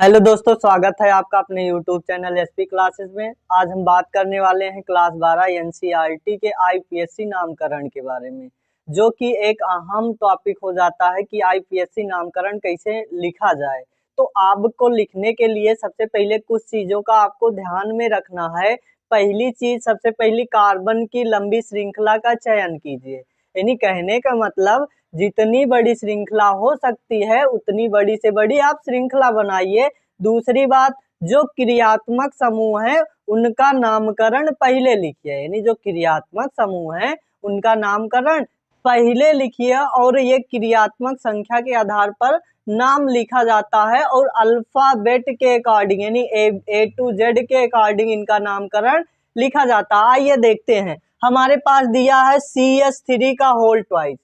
Hello दोस्तों, स्वागत है आपका अपने यूट्यूब चैनल एसपी क्लासेस में। आज हम बात करने वाले हैं क्लास 12 एनसीईआरटी के आईपीएससी नामकरण के बारे में, जो कि एक अहम टॉपिक हो जाता है कि आईपीएससी नामकरण कैसे लिखा जाए। तो आपको लिखने के लिए सबसे पहले कुछ चीजों का आपको ध्यान में रखना है। पहली चीज, सबसे पहली कार्बन की लंबी श्रृंखला का चयन कीजिए। यानी कहने का मतलब जितनी बड़ी श्रृंखला हो सकती है उतनी बड़ी से बड़ी आप श्रृंखला बनाइए। दूसरी बात, जो क्रियात्मक समूह है उनका नामकरण पहले लिखिए। यानी जो क्रियात्मक समूह है उनका नामकरण पहले लिखिए और ये क्रियात्मक संख्या के आधार पर नाम लिखा जाता है और अल्फाबेट के अकॉर्डिंग यानी ए टू जेड के अकॉर्डिंग इनका नामकरण लिखा जाता है। आइए देखते हैं। हमारे पास दिया है CH3 का होल ट्वाइस।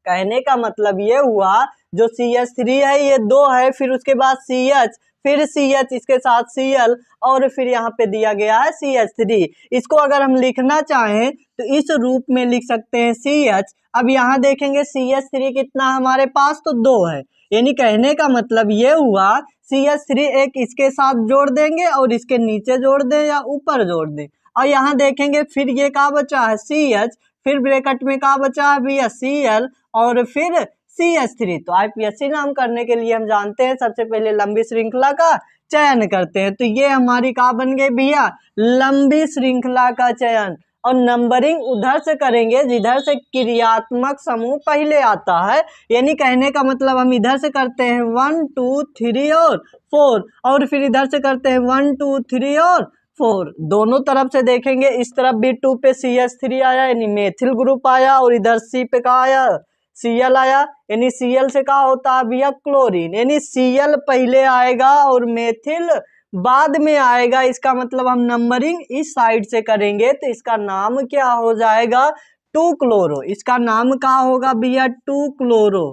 कहने का मतलब ये हुआ जो CH3 है ये 2 है, फिर उसके बाद CH, फिर CH, इसके साथ Cl और फिर यहाँ पे दिया गया है CH3। इसको अगर हम लिखना चाहें तो इस रूप में लिख सकते हैं CH। अब यहाँ देखेंगे CH3 कितना हमारे पास, तो 2 है। यानी कहने का मतलब ये हुआ CH3 एक इसके साथ जोड़ देंगे और इसके नीचे जोड़ दें या ऊपर जोड़ दें। और यहाँ देखेंगे फिर ये क्या बचा है CH, फिर ब्रैकेट में क्या बचा है भैया Cl और फिर CH3। तो आईपीएससी नाम करने के लिए हम जानते हैं सबसे पहले लंबी श्रृंखला का चयन करते हैं। तो ये हमारी क्या बन गई भैया, लंबी श्रृंखला का चयन। और नंबरिंग उधर से करेंगे जिधर से क्रियात्मक समूह पहले आता है। यानी कहने का मतलब हम इधर से करते हैं 1 2 3 और 4 और फिर इधर से करते हैं 1 2 3 और 4। दोनों तरफ से देखेंगे, इस तरफ भी 2 पे CH3 आया यानी मेथिल ग्रुप आया और इधर C पे क्या आया, Cl आया। यानी Cl से क्या होता है भैया, क्लोरीन। यानी Cl पहले आएगा और मेथिल बाद में आएगा। इसका मतलब हम नंबरिंग इस साइड से करेंगे तो इसका नाम क्या हो जाएगा, 2 क्लोरो। इसका नाम क्या होगा भैया, 2 क्लोरो,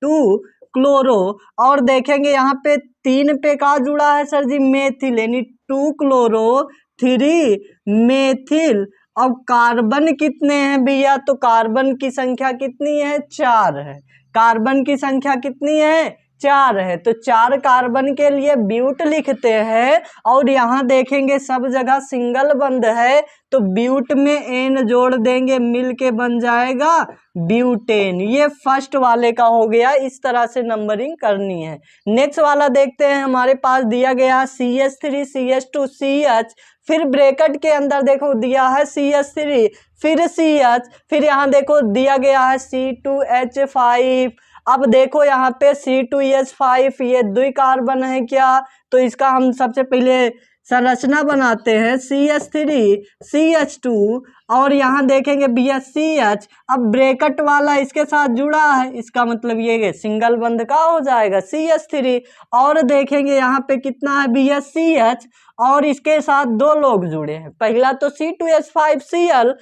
2 क्लोरो। और देखेंगे यहाँ पे 3 पे क्या जुड़ा है सर जी, मेथिल। यानी 2 क्लोरो 3 मेथिल। अब कार्बन कितने हैं भैया, तो कार्बन की संख्या कितनी है, 4 है। कार्बन की संख्या कितनी है, 4 है। तो 4 कार्बन के लिए ब्यूट लिखते हैं और यहाँ देखेंगे सब जगह सिंगल बंद है तो ब्यूट में एन जोड़ देंगे, मिल के बन जाएगा ब्यूटेन। ये फर्स्ट वाले का हो गया। इस तरह से नंबरिंग करनी है। नेक्स्ट वाला देखते हैं। हमारे पास दिया गया CH3 CH2 CH, फिर ब्रैकेट के अंदर देखो दिया है CH3 फिर CH, फिर यहाँ देखो दिया गया है C2H5। अब देखो यहाँ पे C2H5 ये 2 कार्बन है क्या, तो इसका हम सबसे पहले संरचना बनाते हैं CH3 CH2 और यहाँ देखेंगे भैया CH। अब ब्रैकेट वाला इसके साथ जुड़ा है, इसका मतलब ये सिंगल बंद का हो जाएगा CH3। और देखेंगे यहाँ पे कितना है भैया CH और इसके साथ 2 लोग जुड़े हैं। पहला तो C2H5 Cl,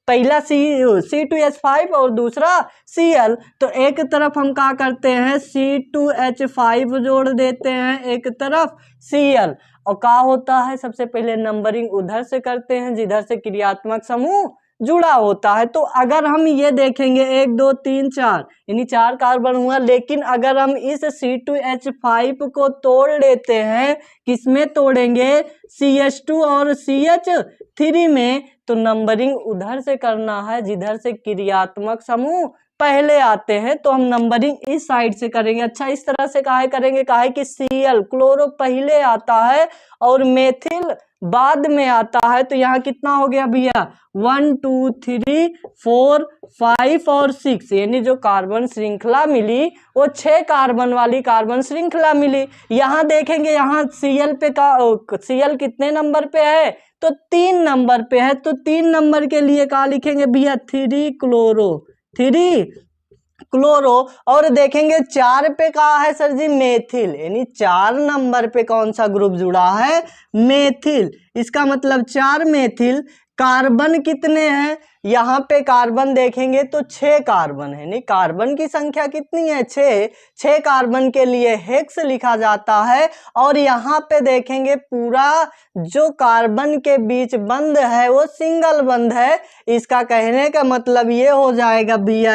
पहला C2H5 और दूसरा Cl। तो एक तरफ हम क्या करते हैं C2H5 जोड़ देते हैं, एक तरफ Cl। और क्या होता है, सबसे पहले नंबरिंग उधर से करते हैं जिधर से क्रियात्मक समूह जुड़ा होता है। तो अगर हम ये देखेंगे 1 2 3 4 यानी 4 कार्बन हुआ, लेकिन अगर हम इस C2H5 को तोड़ लेते हैं, किसमें तोड़ेंगे, CH2 और CH3 में, तो नंबरिंग उधर से करना है जिधर से क्रियात्मक समूह पहले आते हैं। तो हम नंबरिंग इस साइड से करेंगे। अच्छा, इस तरह से काहे करेंगे, काहे कि Cl क्लोरो पहले आता है और मेथिल बाद में आता है। तो यहाँ कितना हो गया भैया, 1 2 3 4 5 और 6। यानी जो कार्बन श्रृंखला मिली वो 6 कार्बन वाली कार्बन श्रृंखला मिली। यहाँ देखेंगे यहाँ Cl पे का Cl कितने नंबर पे है, तो 3 नंबर पे है। तो 3 नंबर के लिए क्या लिखेंगे भैया, 3 क्लोरो, 3 क्लोरो। और देखेंगे 4 पे कहा है सर जी, मेथिल। यानी 4 नंबर पे कौन सा ग्रुप जुड़ा है, मेथिल। इसका मतलब 4 मेथिल। कार्बन कितने हैं, यहाँ पे कार्बन देखेंगे तो 6 कार्बन है, नहीं कार्बन की संख्या कितनी है 6 कार्बन के लिए हेक्स लिखा जाता है। और यहाँ पे देखेंगे पूरा जो कार्बन के बीच बंध है वो सिंगल बंध है। इसका कहने का मतलब ये हो जाएगा भैया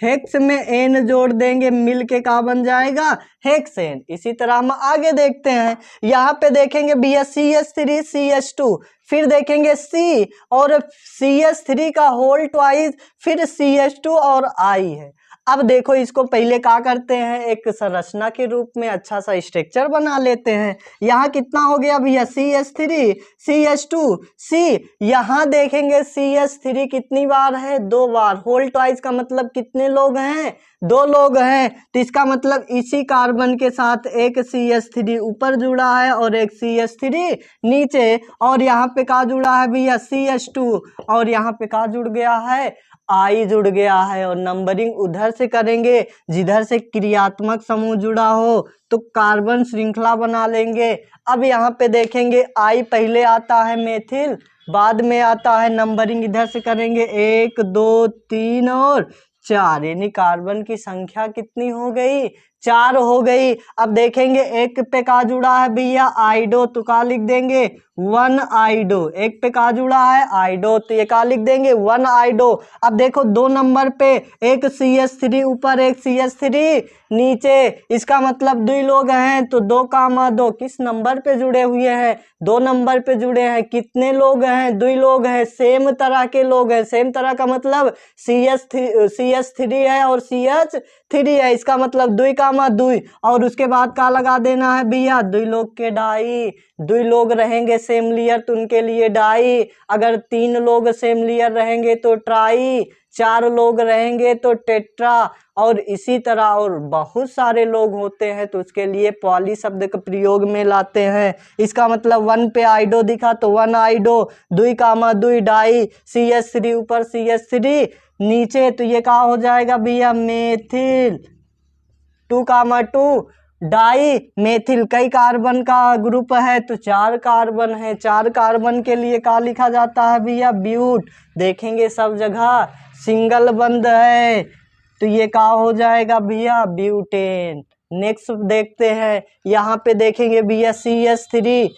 हेक्स में एन जोड़ देंगे मिल के क्या बन जाएगा हेक्सेन। इसी तरह हम आगे देखते हैं, यहाँ पे देखेंगे भैया CH3 CH2, फिर देखेंगे C और CH3 का होल ट्वाइस, फिर CH2 और I है। अब देखो इसको पहले क्या करते हैं, एक संरचना के रूप में अच्छा सा स्ट्रक्चर बना लेते हैं। यहाँ कितना हो गया भैया CH3 CH2 C, यहाँ देखेंगे CH3 कितनी बार है 2 बार, होल ट्वाइस का मतलब कितने लोग हैं 2 लोग हैं। तो इसका मतलब इसी कार्बन के साथ एक CH3 ऊपर जुड़ा है और एक CH3 नीचे, और यहाँ पे क्या जुड़ा है भैया CH2, और यहाँ पे क्या जुड़ गया है I जुड़ गया है। और नंबरिंग उधर से करेंगे जिधर से क्रियात्मक समूह जुड़ा हो, तो कार्बन श्रृंखला बना लेंगे। अब यहाँ पे देखेंगे I पहले आता है मेथिल, बाद में आता है, नंबरिंग इधर से करेंगे 1 2 3 और 4, यानी कार्बन की संख्या कितनी हो गई 4 हो गई। अब देखेंगे एक पे का जुड़ा है भैया आइडो, तो का लिख देंगे 1 आइडो, एक पे का जुड़ा है आइडो, तो ये का लिख देंगे 1 आइडो। अब देखो 2 नंबर पे एक CH3 ऊपर एक CH3 नीचे, इसका मतलब 2 लोग हैं, तो 2 कामा 2 किस नंबर पे जुड़े हुए हैं 2 नंबर पे जुड़े हैं। कितने लोग हैं 2 लोग हैं, सेम तरह के लोग हैं। सेम तरह का मतलब CH3 है और CH3 है, इसका मतलब 2 कामा 2, और उसके बाद का लगा देना है भैया 2 लोग के डाई। 2 लोग रहेंगे सेम लेयर तो उनके लिए डाई, अगर 3 लोग सेम लेयर रहेंगे तो ट्राई, 4 लोग रहेंगे तो टेट्रा, और इसी तरह और बहुत सारे लोग होते हैं तो उसके लिए पॉली शब्द का प्रयोग में लाते हैं। इसका मतलब 1 पे आइडो दिखा तो 1 आइडो, 2 कामा 2 डाई, CH3 ऊपर CH3 नीचे, तो ये क्या हो जाएगा भैया मेथिल, 2 कामा 2 डाई मेथिल। कई कार्बन का ग्रुप है तो 4 कार्बन है, 4 कार्बन के लिए क्या लिखा जाता है भैया ब्यूट। देखेंगे सब जगह सिंगल बंद है तो ये क्या हो जाएगा भैया ब्यूटेन। नेक्स्ट देखते हैं, यहाँ पे देखेंगे भैया CH3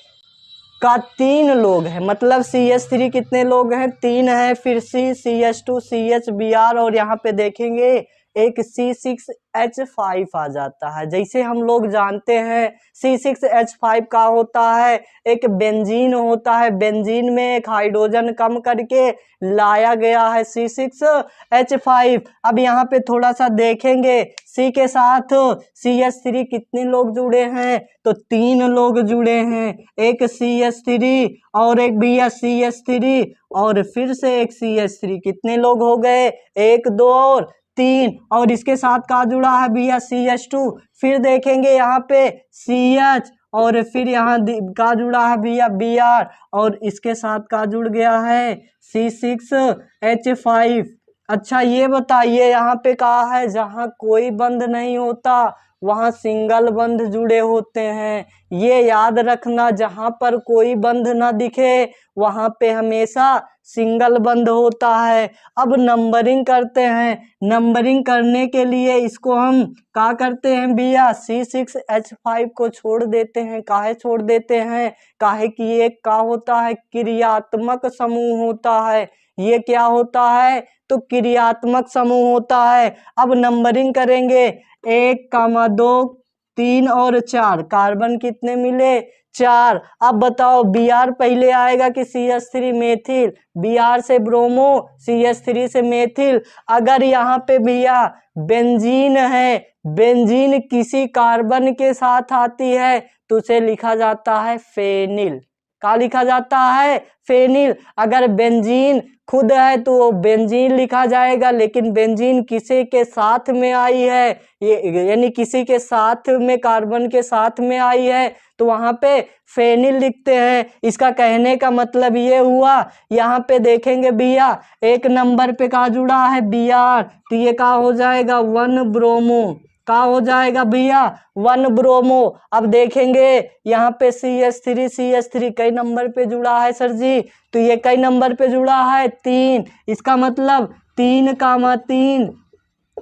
का 3 लोग हैं, मतलब CH3 कितने लोग हैं 3 है, फिर CH2 CHBr, और यहाँ पे देखेंगे एक C6H5 आ जाता है। जैसे हम लोग जानते हैं C6H5 का होता है एक बेंजीन होता है, बेंजीन में एक हाइड्रोजन कम करके लाया गया है C6H5। अब यहाँ पे थोड़ा सा देखेंगे C के साथ CH3 कितने लोग जुड़े हैं, तो 3 लोग जुड़े हैं, एक CH3 और एक भैया CH3 और फिर से एक CH3, कितने लोग हो गए 1 2 और 3, और इसके साथ का जुड़ा है भैया CH2, फिर देखेंगे यहाँ पे CH, और फिर यहाँ का जुड़ा है भैया Br, और इसके साथ का जुड़ गया है C6H5। अच्छा ये बताइए यहाँ पे कहा है जहाँ कोई बंध नहीं होता वहाँ सिंगल बंध जुड़े होते हैं। ये याद रखना, जहाँ पर कोई बंध ना दिखे वहाँ पे हमेशा सिंगल बंध होता है। अब नंबरिंग करते हैं, नंबरिंग करने के लिए इसको हम क्या करते हैं भैया C6H5 को छोड़ देते हैं। काहे छोड़ देते हैं, काहे कि ये क्या होता है क्रियात्मक समूह होता है। ये क्या होता है तो क्रियात्मक समूह होता है। अब नंबरिंग करेंगे 1 कामा 2 3 और 4, कार्बन कितने मिले 4। अब बताओ Br पहले आएगा कि CH3 मेथिल, Br से ब्रोमो CH3 से मेथिल। अगर यहाँ पे भैया बेंजीन है, बेंजीन किसी कार्बन के साथ आती है तो उसे लिखा जाता है फेनिल। क्या लिखा जाता है फेनिल। अगर बेंजीन खुद है तो बेंजीन लिखा जाएगा, लेकिन बेंजीन किसी के साथ में आई है, ये यानी किसी के साथ में कार्बन के साथ में आई है तो वहां पे फेनिल लिखते हैं। इसका कहने का मतलब ये हुआ, यहाँ पे देखेंगे भैया 1 नंबर पे का जुड़ा है Br, तो ये क्या हो जाएगा 1 ब्रोमो, का हो जाएगा भैया 1 ब्रोमो। अब देखेंगे यहाँ पे CH3 कई नंबर पे जुड़ा है सर जी, तो ये कई नंबर पे जुड़ा है 3, इसका मतलब 3,3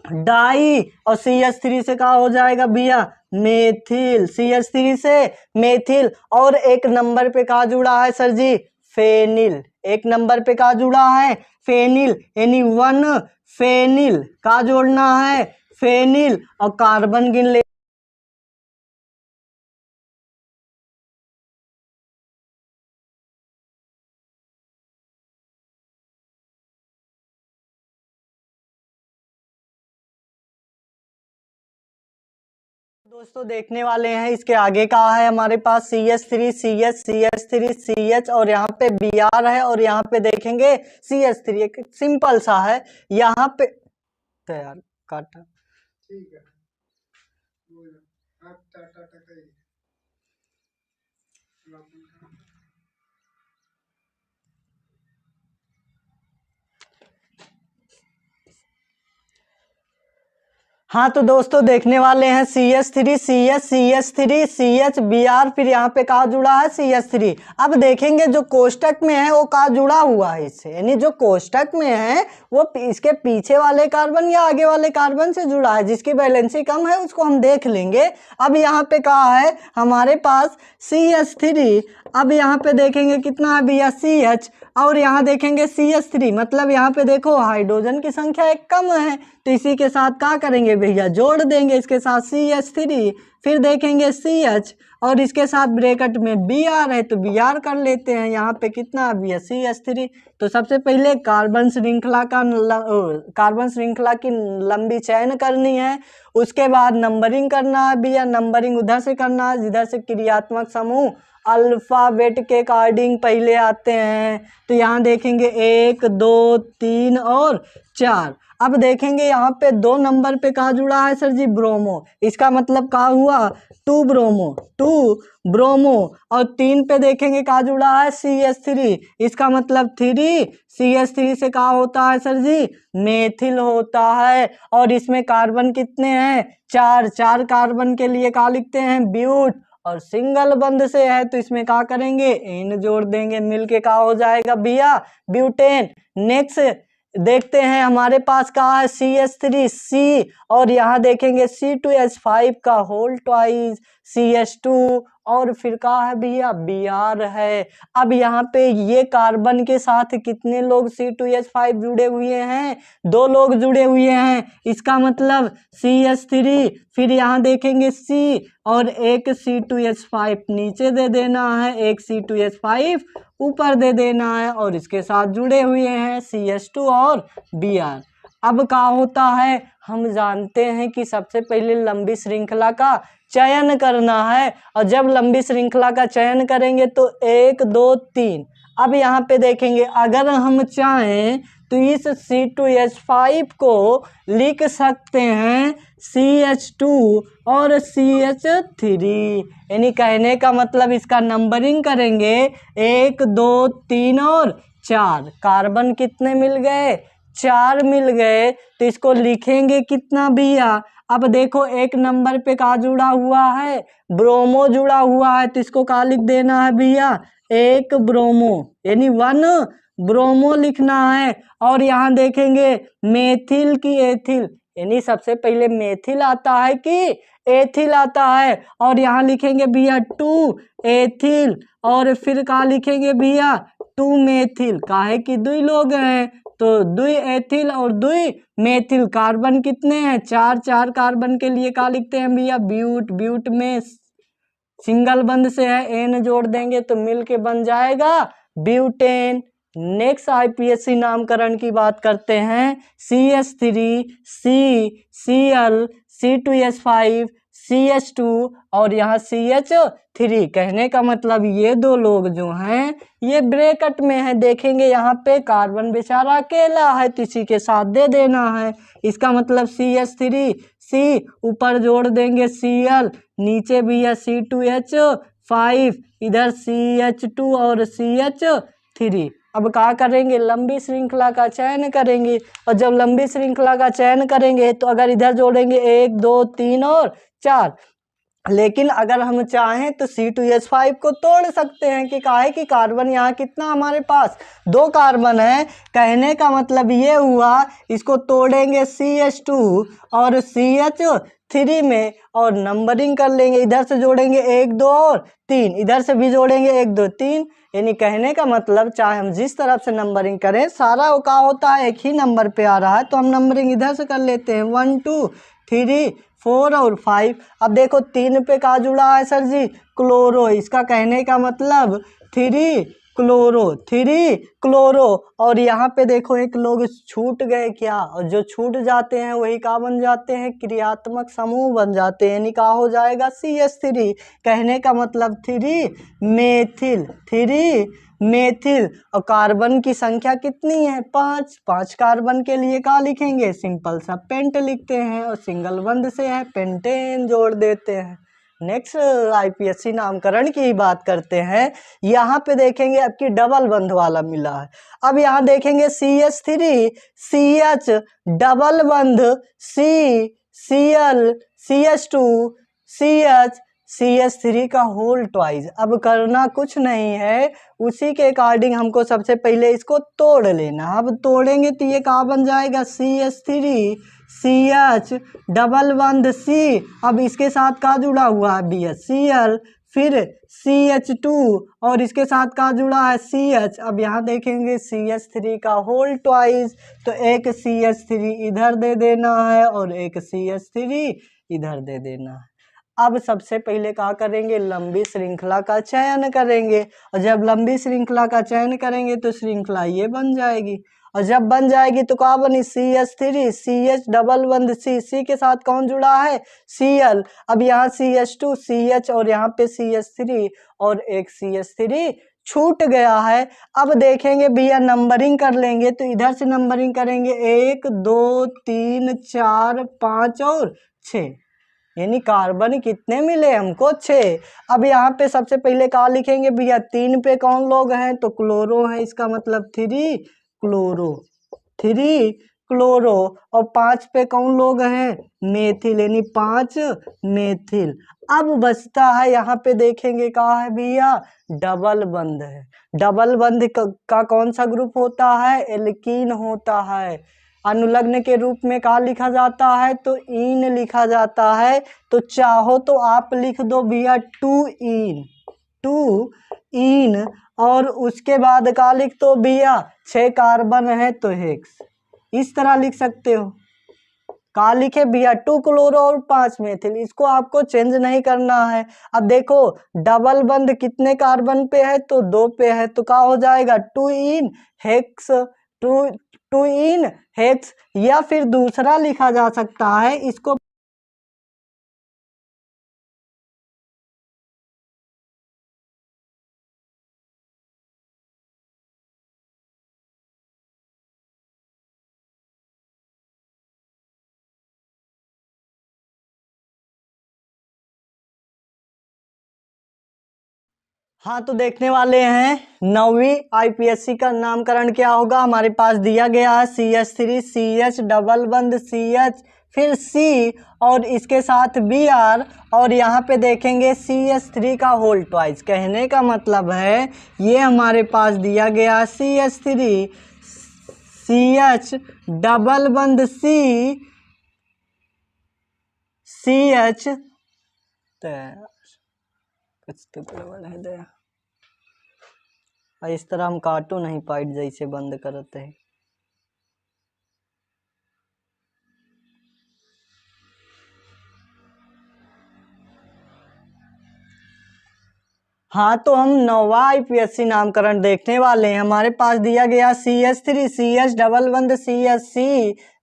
डाई, और CH3 से का हो जाएगा भैया मेथिल, CH3 से मेथिल। और एक नंबर पे का जुड़ा है सर जी फेनिल, एक नंबर पे का जुड़ा है फेनिल, यानी 1 फेनिल का जोड़ना है फेनिल, और कार्बन गिन ले। दोस्तों देखने वाले हैं इसके आगे का है हमारे पास CH3 और यहाँ पे Br है, और यहाँ पे देखेंगे CH3, एक सिंपल सा है यहाँ पे। तो यार काटा, ठीक है। हाँ तो दोस्तों देखने वाले हैं CH3 Br, फिर यहाँ पे कहा जुड़ा है CH3। अब देखेंगे जो कोष्टक में है वो कहा जुड़ा हुआ है इससे, यानी जो कोष्टक में है वो इसके पीछे वाले कार्बन या आगे वाले कार्बन से जुड़ा है, जिसकी वैलेंसी कम है उसको हम देख लेंगे। अब यहाँ पे कहा है हमारे पास CH3, अब यहाँ पे देखेंगे कितना है भैया CH, और यहाँ देखेंगे CH3, मतलब यहाँ पे देखो हाइड्रोजन की संख्या एक कम है, तो इसी के साथ क्या करेंगे भैया जोड़ देंगे इसके साथ CH3, फिर देखेंगे CH, और इसके साथ ब्रैकेट में Br है तो Br कर लेते हैं। यहाँ पे कितना है भैया CH3। तो सबसे पहले कार्बन श्रृंखला की लंबी चयन करनी है, उसके बाद नंबरिंग करना है भैया, नंबरिंग उधर से करना है जिधर से क्रियात्मक समूह अल्फाबेट के अकॉर्डिंग पहले आते हैं। तो यहाँ देखेंगे 1 2 3 और 4। अब देखेंगे यहाँ पे 2 नंबर पे कहा जुड़ा है सर जी ब्रोमो, इसका मतलब कहा हुआ 2 ब्रोमो, और 3 पे देखेंगे कहा जुड़ा है CH3, इसका मतलब 3 CH3 से कहा होता है सर जी मेथिल होता है। और इसमें कार्बन कितने हैं 4 कार्बन के लिए कहा लिखते हैं ब्यूट, और सिंगल बंद से है तो इसमें क्या करेंगे एन जोड़ देंगे, मिलके क्या हो जाएगा भैया ब्यूटेन। नेक्स्ट देखते हैं हमारे पास कहा है CH3C, और यहाँ देखेंगे C2H5 का होल ट्वाइस CH2, और फिर कहा है भैया Br है। अब यहाँ पे ये कार्बन के साथ कितने लोग C2H5 जुड़े हुए हैं 2 लोग जुड़े हुए हैं, इसका मतलब CH3, फिर यहाँ देखेंगे C, और एक C2H5 नीचे दे देना है, एक C2H5 ऊपर दे देना है, और इसके साथ जुड़े हुए हैं CH2 और Br। अब क्या होता है हम जानते हैं कि सबसे पहले लंबी श्रृंखला का चयन करना है, और जब लंबी श्रृंखला का चयन करेंगे तो 1 2 3। अब यहाँ पे देखेंगे अगर हम चाहें तो इस C2H5 को लिख सकते हैं CH2 और CH3, यानी कहने का मतलब इसका नंबरिंग करेंगे 1 2 3 और 4। कार्बन कितने मिल गए 4 मिल गए, तो इसको लिखेंगे कितना भैया। अब देखो 1 नंबर पे का जुड़ा हुआ है ब्रोमो जुड़ा हुआ है, तो इसको का लिख देना है भैया 1 ब्रोमो, यानी 1 ब्रोमो लिखना है। और यहाँ देखेंगे मेथिल की एथिल, यानी सबसे पहले मेथिल आता है कि एथिल आता है, और यहाँ लिखेंगे भैया 2 एथिल, और फिर का लिखेंगे भैया 2 मेथिल, काहे कि 2 लोग हैं तो 2 एथिल और 2 मेथिल। कार्बन कितने हैं 4 कार्बन के लिए का लिखते हैं भैया ब्यूट में सिंगल बंद से है एन जोड़ देंगे तो मिल के बन जाएगा ब्यूटेन। नेक्स्ट आईपीएससी नामकरण की बात करते हैं CH3 Cl C2H5 CH2 और यहाँ CH3। कहने का मतलब ये 2 लोग जो हैं ये ब्रैकेट में है। देखेंगे यहाँ पे कार्बन बेचारा अकेला है तो इसी के साथ दे देना है। इसका मतलब CH3 C ऊपर जोड़ देंगे Cl, नीचे भी है C2H5, इधर CH2 और CH3। अब क्या करेंगे, लंबी श्रृंखला का चयन करेंगे, और जब लंबी श्रृंखला का चयन करेंगे तो अगर इधर जोड़ेंगे 1 2 3 और 4, लेकिन अगर हम चाहें तो C2H5 को तोड़ सकते हैं कि काहे कि कार्बन यहाँ कितना हमारे पास 2 कार्बन है। कहने का मतलब ये हुआ, इसको तोड़ेंगे CH2 और CH3 में और नंबरिंग कर लेंगे, इधर से जोड़ेंगे 1 2 और 3, इधर से भी जोड़ेंगे 1 2 3। यानी कहने का मतलब चाहे हम जिस तरफ से नंबरिंग करें सारा का होता है एक ही नंबर पे आ रहा है, तो हम नंबरिंग इधर से कर लेते हैं 1 2 3 4 और 5। अब देखो 3 पे का जुड़ा है सर जी, क्लोरो, इसका कहने का मतलब 3 क्लोरो। और यहाँ पे देखो एक लोग छूट गए क्या, और जो छूट जाते हैं वही का बन जाते हैं, क्रियात्मक समूह बन जाते हैं, यानी का हो जाएगा CH3। कहने का मतलब 3 मेथिल। और कार्बन की संख्या कितनी है, 5 कार्बन के लिए क्या लिखेंगे, सिंपल सा पेंट लिखते हैं, और सिंगल बंध से है पेंटेन जोड़ देते हैं। नेक्स्ट IPSC नामकरण की बात करते हैं। यहाँ पे देखेंगे आपकी डबल बंध वाला मिला है। अब यहाँ देखेंगे CH3 CH डबल बंध CCl CH2 CH CH3 का होल ट्वाइस। अब करना कुछ नहीं है, उसी के अकॉर्डिंग हमको सबसे पहले इसको तोड़ लेना। अब तोड़ेंगे तो ये कहाँ बन जाएगा, CH3 CH डबल बंध C, अब इसके साथ का जुड़ा हुआ है BHCl, फिर CH2 और इसके साथ का जुड़ा है CH। अब यहाँ देखेंगे CH3 का होल ट्वाइस, तो एक CH3 इधर दे देना है और एक CH3 इधर दे देना है। अब सबसे पहले क्या करेंगे, लंबी श्रृंखला का चयन करेंगे, और जब लंबी श्रृंखला का चयन करेंगे तो श्रृंखला ये बन जाएगी, और जब बन जाएगी तो क्या बनी, CH3 CH डबल बंध C के साथ कौन जुड़ा है, Cl। अब यहाँ CH2 CH और यहाँ पे CH3 और एक CH3 छूट गया है। अब देखेंगे भैया नंबरिंग कर लेंगे, तो इधर से नंबरिंग करेंगे 1 2 3 4 5 और 6, यानी कार्बन कितने मिले हमको, 6। अब यहाँ पे सबसे पहले क्या लिखेंगे भैया, 3 पे कौन लोग हैं, तो क्लोरो है, इसका मतलब 3 क्लोरो। और 5 पे कौन लोग हैं, मेथिल, यानी 5 मेथिल। अब बचता है यहाँ पे देखेंगे क्या है भैया, डबल बंध है। डबल बंध का कौन सा ग्रुप होता है, एल्कीन होता है। अनुलग्न के रूप में क्या लिखा जाता है, तो इन लिखा जाता है। तो चाहो तो आप लिख दो भैया 2 इन, और उसके बाद का लिख दो भैया 6 कार्बन है तो हेक्स, इस तरह लिख सकते हो। का लिखे भैया 2 क्लोरो और 5 मेथिल, इसको आपको चेंज नहीं करना है। अब देखो डबल बंध कितने कार्बन पे है, तो 2 पे है, तो क्या हो जाएगा 2 इन हेक्स, 2 इन हेक्स। या फिर दूसरा लिखा जा सकता है इसको, हाँ तो देखने वाले हैं 9वीं IPSC का नामकरण क्या होगा। हमारे पास दिया गया है CH3 CH डबल बंध CH, फिर C और इसके साथ Br, और यहाँ पे देखेंगे CH3 का होल ट्वाइस। कहने का मतलब है ये हमारे पास दिया गया है CH3 CH डबल बंध CH, कुछ तो गड़बड़ है दया, इस तरह हम काटो नहीं पाइट जैसे बंद करते हैं। हाँ तो हम 9वां IPSC नामकरण देखने वाले हैं। हमारे पास दिया गया CH3 CH डबल बंध CH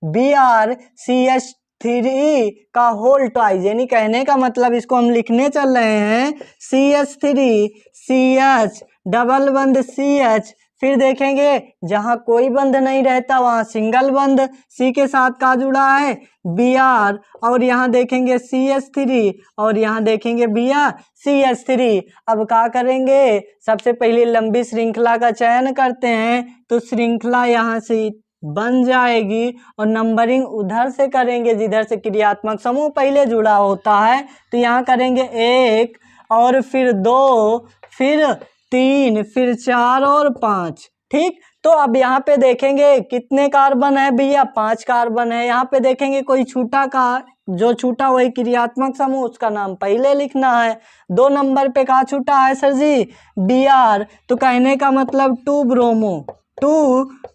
Br CH3 का होल ट्वाइस, यानी कहने का मतलब इसको हम लिखने चल रहे हैं CH3 CH डबल बंध CH, फिर देखेंगे जहां कोई बंध नहीं रहता वहां सिंगल बंध, सी के साथ का जुड़ा है Br, और यहाँ देखेंगे CH3 और यहाँ देखेंगे Br CH3। अब क्या करेंगे, सबसे पहले लंबी श्रृंखला का चयन करते हैं तो श्रृंखला यहाँ से बन जाएगी और नंबरिंग उधर से करेंगे जिधर से क्रियात्मक समूह पहले जुड़ा होता है। तो यहाँ करेंगे 1 और फिर 2 फिर 3 फिर 4 और 5। ठीक, तो अब यहाँ पे देखेंगे कितने कार्बन है भैया, 5 कार्बन है। यहाँ पे देखेंगे कोई छूटा का, जो छूटा वही क्रियात्मक समूह, उसका नाम पहले लिखना है। 2 नंबर पे कहाँ छूटा है सर जी, Br, तो कहने का मतलब 2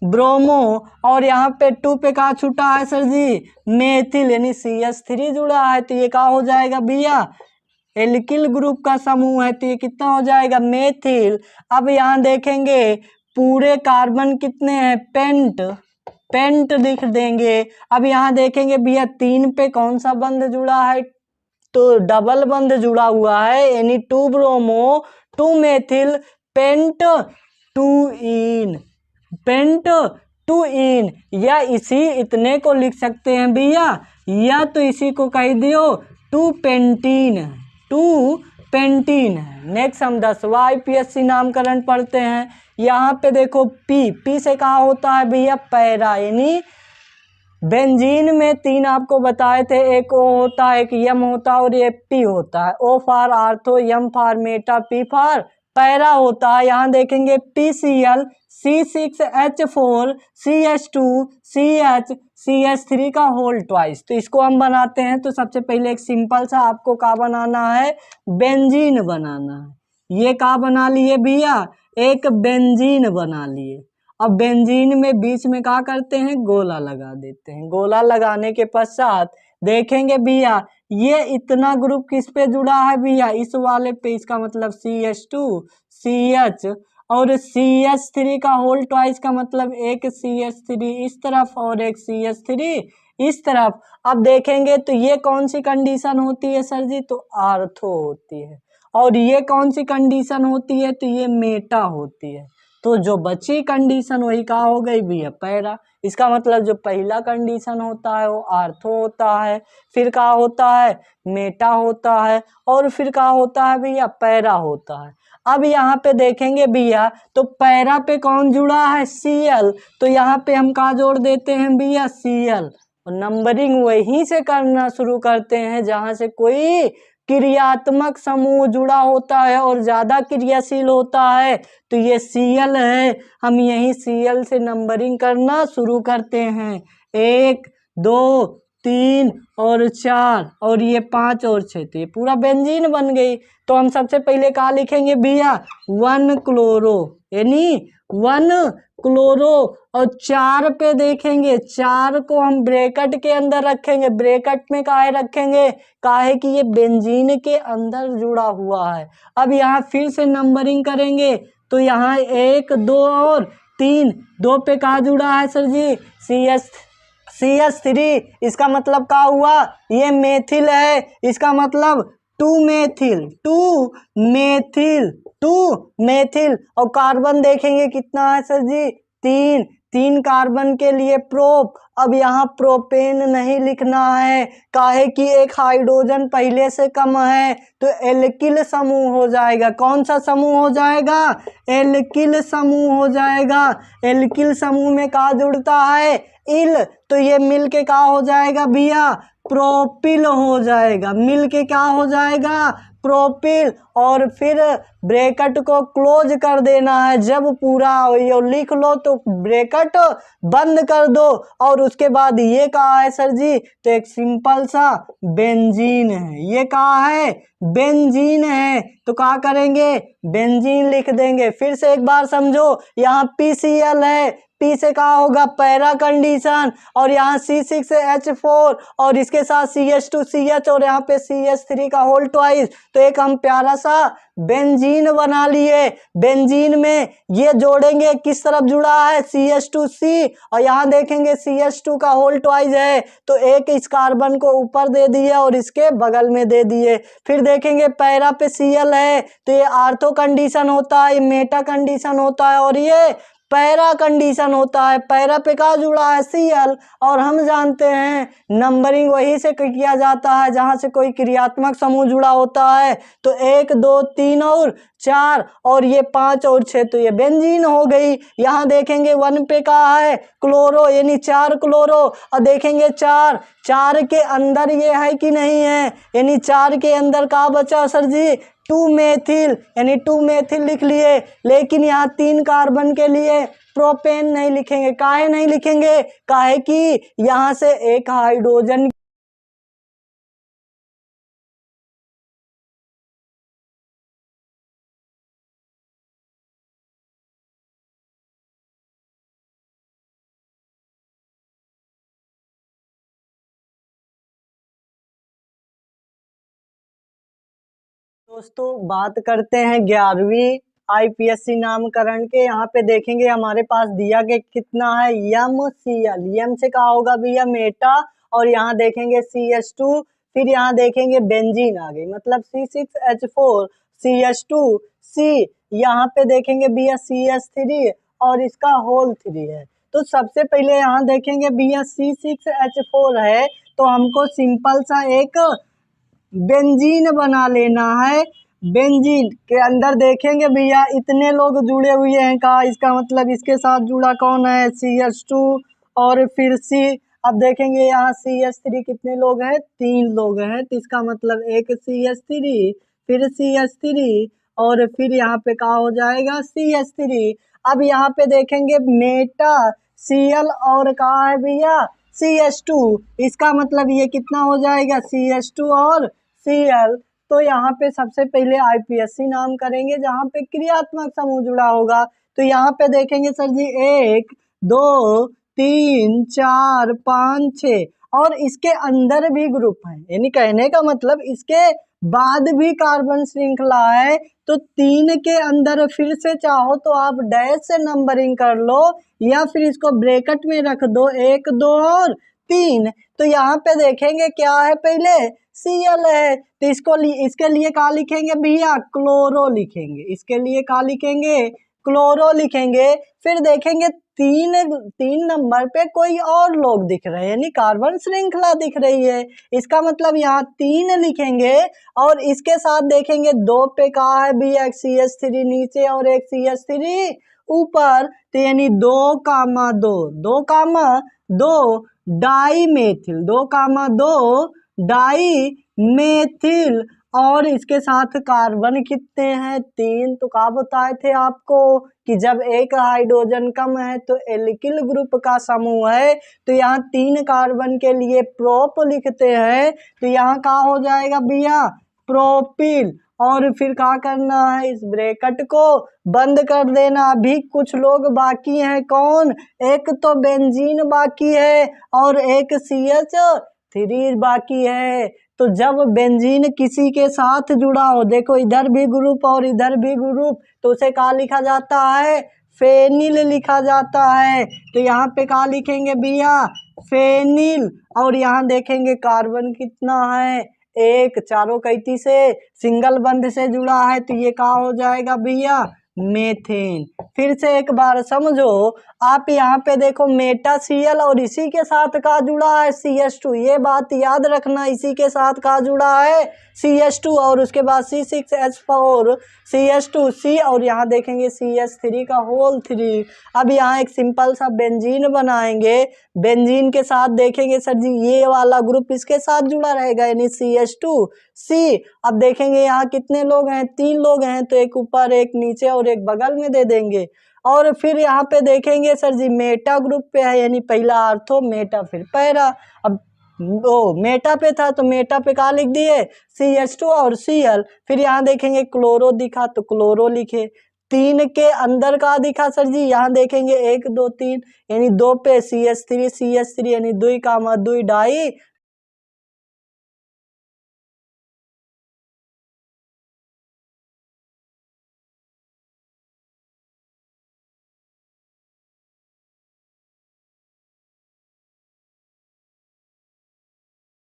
ब्रोमो, और यहाँ पे 2 पे कहाँ छूटा है सर जी, मेथिल, यानी CH3 जुड़ा है। तो ये क्या हो जाएगा भैया, एल्किल ग्रुप का समूह है। तो ये कितना हो जाएगा, मेथिल। अब यहाँ देखेंगे पूरे कार्बन कितने हैं, पेंट लिख देंगे। अब यहाँ देखेंगे भैया 3 पे कौन सा बंध जुड़ा है, तो डबल बंध जुड़ा हुआ है, यानी 2 ब्रोमो 2 मेथिल पेंट 2 इन, या इसी इतने को लिख सकते हैं भैया, या तो इसी को कह दियो 2 पेंटीन है। नेक्स्ट हम 10वां IPSC नामकरण पढ़ते हैं। यहाँ पे देखो पी से कहा होता है भैया पैरा, यानी बेंजीन में 3 आपको बताए थे, एक O होता है, एक M होता है और ये P होता है। O for ortho, M for Meta, P for para होता है। यहाँ देखेंगे PCl C6H4 CH2 CH CH3 का होल ट्वाइस। तो इसको हम बनाते हैं, तो सबसे पहले एक सिंपल सा आपको क्या बनाना है, बेंजीन बनाना है। ये क्या बना लिए भैया, एक बेंजीन बना लिए। अब बेंजीन में बीच में क्या करते हैं, गोला लगा देते हैं। गोला लगाने के पश्चात देखेंगे भैया ये इतना ग्रुप किस पे जुड़ा है भैया, इस वाले पे, इसका मतलब CH2 CH और CH3 का होल ट्वाइस का मतलब एक CH3 इस तरफ और एक CH3 इस तरफ। अब देखेंगे तो ये कौन सी कंडीशन होती है सर जी, तो आर्थो होती है, और ये कौन सी कंडीशन होती है, तो ये मेटा होती है। तो जो बची कंडीशन वही क्या हो गई भैया, पैरा। इसका मतलब जो पहला कंडीशन होता है वो आर्थो होता है, फिर क्या होता है, मेटा होता है, और फिर क्या होता है भैया, पैरा होता है। अब यहाँ पे देखेंगे भैया तो पैरा पे कौन जुड़ा है, Cl, तो यहाँ पे हम क्या जोड़ देते हैं भैया, Cl, और नंबरिंग वहीं से करना शुरू करते हैं जहां से कोई क्रियात्मक समूह जुड़ा होता है और ज्यादा क्रियाशील होता है। तो ये Cl है, हम यही Cl से नंबरिंग करना शुरू करते हैं, 1 2 3 और 4 और ये 5 और 6, तो ये पूरा बेंजीन बन गई। तो हम सबसे पहले क्या लिखेंगे भैया, 1 क्लोरो, यानी 1 क्लोरो, और 4 पे देखेंगे 4 को हम ब्रैकेट के अंदर रखेंगे। ब्रैकेट में काहे रखेंगे, काहे कि ये बेंजीन के अंदर जुड़ा हुआ है। अब यहाँ फिर से नंबरिंग करेंगे तो यहाँ 1 2 और 3, 2 पे कहा जुड़ा है सर जी, CH3, इसका मतलब क्या हुआ, ये मेथिल है, इसका मतलब 2 मेथिल, और कार्बन देखेंगे कितना है सर जी, 3 कार्बन के लिए प्रोप। अब यहाँ प्रोपेन नहीं लिखना है, काहे कि एक हाइड्रोजन पहले से कम है, तो एल्किल समूह हो जाएगा। कौन सा समूह हो जाएगा, एल्किल समूह हो जाएगा। एल्किल समूह में क्या जुड़ता है, इल, तो ये मिल के क्या हो जाएगा भैया, प्रोपिल हो जाएगा। मिल के क्या हो जाएगा, प्रोपिल, और फिर ब्रैकेट को क्लोज कर देना है। जब पूरा ये लिख लो तो ब्रैकेट बंद कर दो, और उसके बाद ये कहा है सर जी, तो एक सिंपल सा बेंजीन है। ये कहा है, बेंजीन है, तो क्या करेंगे, बेंजीन लिख देंगे। फिर से एक बार समझो, यहाँ PCl है, P से कहा होगा पैरा कंडीशन, और यहाँ C6H4 और इसके साथ CH2 CH और यहाँ पे CH3 का होल ट्वाइस, तो एक हम प्यारा सा बेंजीन बना लिए। बेंजीन में ये जोड़ेंगे, किस तरफ जुड़ा है, CH2C, और यहाँ देखेंगे CH2 का होल ट्वाइस है, तो एक इस कार्बन को ऊपर दे दिए और इसके बगल में दे दिए। फिर देखेंगे पैरा पे Cl है, तो ये आर्थो कंडीशन होता है, ये मेटा कंडीशन होता है, और ये पैरा कंडीशन होता है। पैरा पे क्या जुड़ा है? Cl। और हम जानते हैं नंबरिंग वही से किया जाता है जहां से कोई क्रियात्मक समूह जुड़ा होता है। तो 1 2 3 और 4 और ये 5 और 6, तो ये बेंजीन हो गई। यहाँ देखेंगे 1 पे कहा है क्लोरो, यानी 4 क्लोरो। और देखेंगे 4 के अंदर ये है कि नहीं है, यानी 4 के अंदर का बचा सर जी? 2 मेथिल, यानी 2 मेथिल लिख लिए। लेकिन यहाँ 3 कार्बन के लिए प्रोपेन नहीं लिखेंगे। काहे नहीं लिखेंगे? काहे कि यहाँ से एक हाइड्रोजन दोस्तों बात करते हैं 11वीं आईपीएससी नामकरण के। यहाँ पे देखेंगे हमारे पास दिया के कितना है, MCl। यम से कहा होगा भैया मेटा, और यहाँ देखेंगे CH2, फिर यहाँ देखेंगे बेंजीन आ गई, मतलब C6H4 CH2C। यहाँ पे देखेंगे भैया CH3 और इसका होल 3 है। तो सबसे पहले यहाँ देखेंगे भैया C6H4 है, तो हमको सिंपल सा एक बेंजीन बना लेना है। बेंजीन के अंदर देखेंगे भैया इतने लोग जुड़े हुए हैं का, इसका मतलब इसके साथ जुड़ा कौन है? CH2 और फिर C। अब देखेंगे यहाँ CH3 कितने लोग हैं? 3 लोग हैं, तो इसका मतलब एक CH3 फिर CH3 और फिर यहाँ पे क्या हो जाएगा? CH3। अब यहाँ पे देखेंगे मेटा Cl और कहा है भैया CH2, इसका मतलब ये कितना हो जाएगा? CH2 और Cl। तो यहाँ पे सबसे पहले आईपीएससी नाम करेंगे जहाँ पे क्रियात्मक समूह जुड़ा होगा। तो यहाँ पे देखेंगे सर जी 1 2 3 4 5 6 और इसके अंदर भी ग्रुप है, यानी कहने का मतलब इसके बाद भी कार्बन श्रृंखला है। तो 3 के अंदर फिर से चाहो तो आप डैश से नंबरिंग कर लो या फिर इसको ब्रैकेट में रख दो 1 2 और 3। तो यहाँ पे देखेंगे क्या है, पहले Cl है, तो इसके लिए क्या लिखेंगे भैया? क्लोरो लिखेंगे। इसके लिए क्या लिखेंगे? क्लोरो लिखेंगे। फिर देखेंगे 3 नंबर पे कोई और लोग दिख रहे हैं, यानी कार्बन श्रृंखला दिख रही है। इसका मतलब यहाँ 3 लिखेंगे और इसके साथ देखेंगे 2 पे कहा है भैया CH3 नीचे और एक CH3 ऊपर, तो यानी 2,2 डाई मेथिल, 2,2 डाई मेथिल। और इसके साथ कार्बन कितने हैं? 3। तो क्या बताए थे आपको कि जब एक हाइड्रोजन कम है तो एल्किल ग्रुप का समूह है। तो यहाँ 3 कार्बन के लिए प्रोप लिखते हैं, तो यहाँ क्या हो जाएगा भैया? प्रोपिल। और फिर क्या करना है? इस ब्रैकेट को बंद कर देना। अभी कुछ लोग बाकी हैं, कौन? एक तो बेंजीन बाकी है और एक CH3 बाकी है। तो जब बेंजीन किसी के साथ जुड़ा हो, देखो इधर भी ग्रुप और इधर भी ग्रुप, तो उसे क्या लिखा जाता है? फेनिल लिखा जाता है। तो यहाँ पे क्या लिखेंगे भैया? फेनिल। और यहाँ देखेंगे कार्बन कितना है? 1। चारों कैंची से सिंगल बंध से जुड़ा है, तो ये क्या हो जाएगा भैया? मेथेन। फिर से एक बार समझो, आप यहाँ पे देखो मेटा Cl और इसी के साथ का जुड़ा है CH2, ये बात याद रखना, इसी के साथ का जुड़ा है CH2 और उसके बाद C6H4 CH2C और यहाँ देखेंगे CH3 का होल 3। अब यहाँ एक सिंपल सा बेंजीन बनाएंगे। बेंजीन के साथ देखेंगे सर जी ये वाला ग्रुप इसके साथ जुड़ा रहेगा, यानी CH2C। अब देखेंगे यहाँ कितने लोग हैं? 3 लोग हैं, तो एक ऊपर एक नीचे और एक बगल में दे देंगे। और फिर यहाँ पे देखेंगे सर जी मेटा ग्रुप पे है, यानी पहला आर्थो मेटा फिर पैरा। अब मेटा पे था तो मेटा पे क्या लिख दिए? CH2 और Cl। फिर यहाँ देखेंगे क्लोरो दिखा तो क्लोरो लिखे। 3 के अंदर का दिखा सर जी, यहाँ देखेंगे 1 2 3, यानी 2 पे CH3 यानी 2 डाई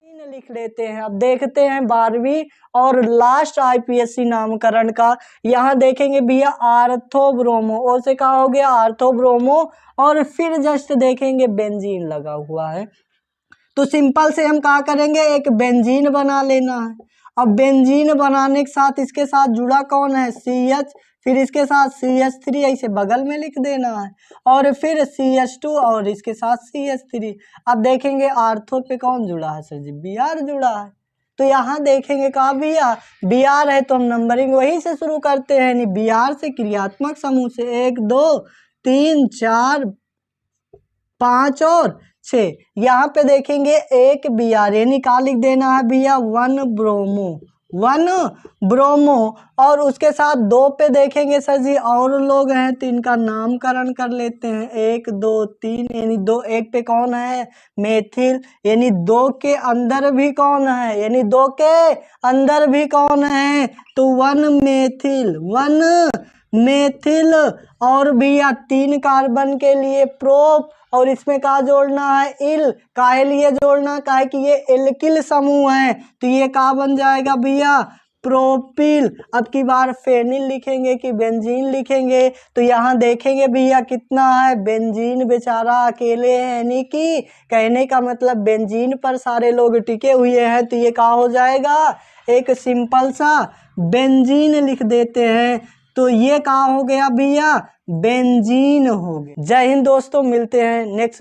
लिख लेते हैं। अब देखते हैं 12वीं और लास्ट आईपीएससी नामकरण का। यहाँ देखेंगे भैया आर्थोब्रोमो, ओ से कहा हो गया आर्थोब्रोमो, और फिर जस्ट देखेंगे बेंजीन लगा हुआ है। तो सिंपल से हम क्या करेंगे, एक बेंजीन बना लेना है। अब बेंजीन बनाने के साथ इसके साथ जुड़ा कौन है, CH, फिर इसके साथ CH3 ऐसे बगल में लिख देना है, और फिर CH2 और इसके साथ CH3। अब देखेंगे आर्थो पे कौन जुड़ा है सर जी, Br जुड़ा है। तो यहाँ देखेंगे कहा भैया Br है, तो हम नंबरिंग वही से शुरू करते हैं, यानी Br से क्रियात्मक समूह से 1 2 3 4 5 और 6। यहाँ पे देखेंगे एक Br, यानी क्या लिख देना है भैया 1 ब्रोमो, और उसके साथ 2 पे देखेंगे सर जी और लोग हैं, तो इनका नामकरण कर लेते हैं 1 2 3, यानी 2 एक पे कौन है, मेथिल, यानी 2 के अंदर भी कौन है, यानी 2 के अंदर भी कौन है, तो 1 मेथिल। और भैया 3 कार्बन के लिए प्रोप, और इसमें क्या जोड़ना है, इल, काहे लिए जोड़ना, काहे कि ये एल्किल समूह है, तो ये क्या बन जाएगा भैया, प्रोपिल। अब की बार फेनिल लिखेंगे कि बेंजीन लिखेंगे, तो यहाँ देखेंगे भैया कितना है, बेंजीन बेचारा अकेले है, यानी कि कहने का मतलब बेंजीन पर सारे लोग टिके हुए हैं, तो ये क्या हो जाएगा, एक सिंपल सा बेंजीन लिख देते हैं। तो ये क्या हो गया भैया, बेंजीन हो गया। जय हिंद दोस्तों, मिलते हैं नेक्स्ट